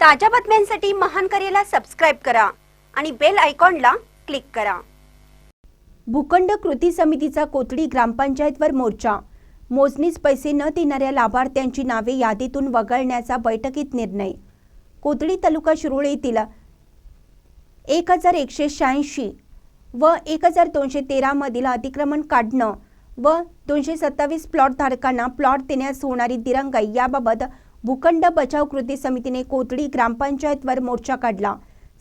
ताज्या बातम्यांसाठी महान करेला सबस्क्राइब करा आणि बेल आयकॉनला क्लिक करा। भूखंड कृती समितीचा कोथळी ग्रामपंचायतवर मोर्चा। मोजणीस पैसे न देणाऱ्या लाभार्थ्यांची नावे यादीतून वगळण्याचा बैठकीत निर्णय। कोथळी तालुका शिरोळ येथील 1186 व 1213 मधील अतिक्रमण काढणं व 227 प्लॉट धारकांना प्लॉट देण्यास होणारी दिरंगाई याबाबत भूखंड बचाव कृती समितीने कोथळी ग्रामपंचायतवर मोर्चा काढला।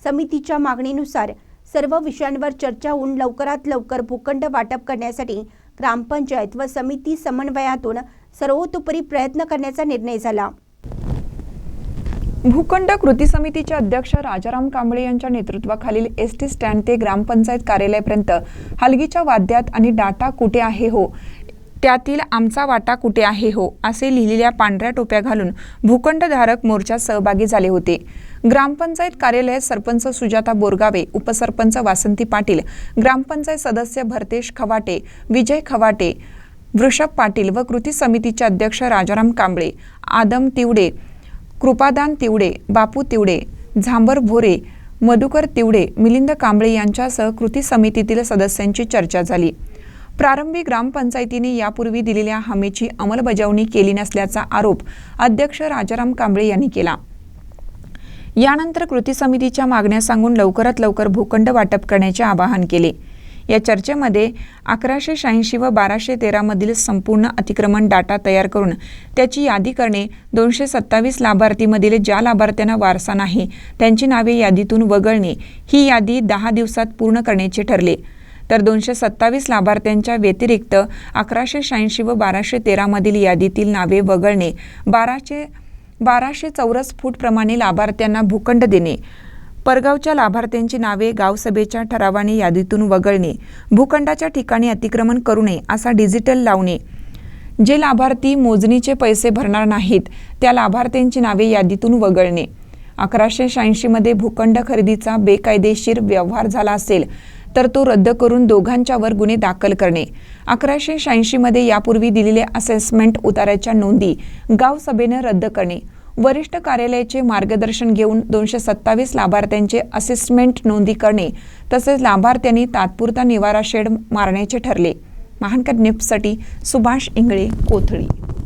समितीच्या मागणीनुसार सर्व विषयांवर चर्चा होऊन लवकरात लवकर भूखंड वाटप करण्यासाठी ग्रामपंचायत व समिती समन्वयातून सर्वतोपरी प्रयत्न करण्याचा निर्णय झाला। भूखंड कृती समितीचे अध्यक्ष राजाराम कांबळे यांच्या नेतृत्वाखालील एसटी स्टँड ते ग्रामपंचायत कार्यालयापर्यंत हलगीच्या वाद्यात आणि डाटा कुठे आहे हो, त्यातील आमचा वाटा कुठे आहे हो असे लिहिलेल्या पांढऱ्या टोप्या घालून भूखंडधारक मोर्चात सहभागी झाले होते। ग्रामपंचायत कार्यालयात सरपंच सुजाता बोरगावे, उपसरपंच वासंती पाटील, ग्रामपंचायत सदस्य भरतेश खवाटे, विजय खवाटे, वृषभ पाटील व कृती समितीचे अध्यक्ष राजाराम कांबळे, आदम तिवडे, कृपादान तिवडे, बापू तिवडे, झांबर भोरे, मधुकर तिवडे, मिलिंद कांबळे यांच्यासह कृती समितीतील सदस्यांची चर्चा झाली। प्रारंभी ग्रामपंचायतीने यापूर्वी दिलेल्या हमीची अंमलबजावणी केली नसल्याचा आरोप अध्यक्ष राजाराम कांबळे यांनी केला। यानंतर कृती समितीच्या मागण्या सांगून लवकरात लवकर भूखंड वाटप करण्याचे आवाहन केले। या चर्चेमध्ये 1186 व 1213 मधील संपूर्ण अतिक्रमण डाटा तयार करून त्याची यादी करणे, 227 लाभार्थीमधील ज्या लाभार्थ्यांना वारसा नाही त्यांची नावे यादीतून वगळणे, ही यादी 10 दिवसात पूर्ण करण्याचे ठरले। तर 227 लाभार्थ्यांच्या व्यतिरिक्त 1186 व 1213 मधील यादीतील नावे वगळणे, 1200 चौरस फूट प्रमाणे लाभार्थ्यांना भूखंड देणे, परगावच्या लाभार्थ्यांची नावे गावसभेच्या ठरावाने यादीतून वगळणे, भूखंडाच्या ठिकाणी अतिक्रमण करू नये असा डिजिटल लावणे, जे लाभार्थी मोजणीचे पैसे भरणार नाहीत त्या लाभार्थ्यांची नावे यादीतून वगळणे, 1186 मध्ये भूखंड खरेदीचा बेकायदेशीर व्यवहार झाला असेल तर तो रद्द करून दोघांच्यावर गुन्हे दाखल करणे, 1186 मध्ये यापूर्वी दिलेले असेसमेंट उतार्याच्या नोंदी गावसभेने रद्द करणे, वरिष्ठ कार्यालयाचे मार्गदर्शन घेऊन 227 लाभार्थ्यांचे असेसमेंट नोंदी करणे तसेच लाभार्थ्यांनी तात्पुरता निवारा शेड मारण्याचे ठरले। महानकर न्यूजसाठी सुभाष इंगळे, कोथळी।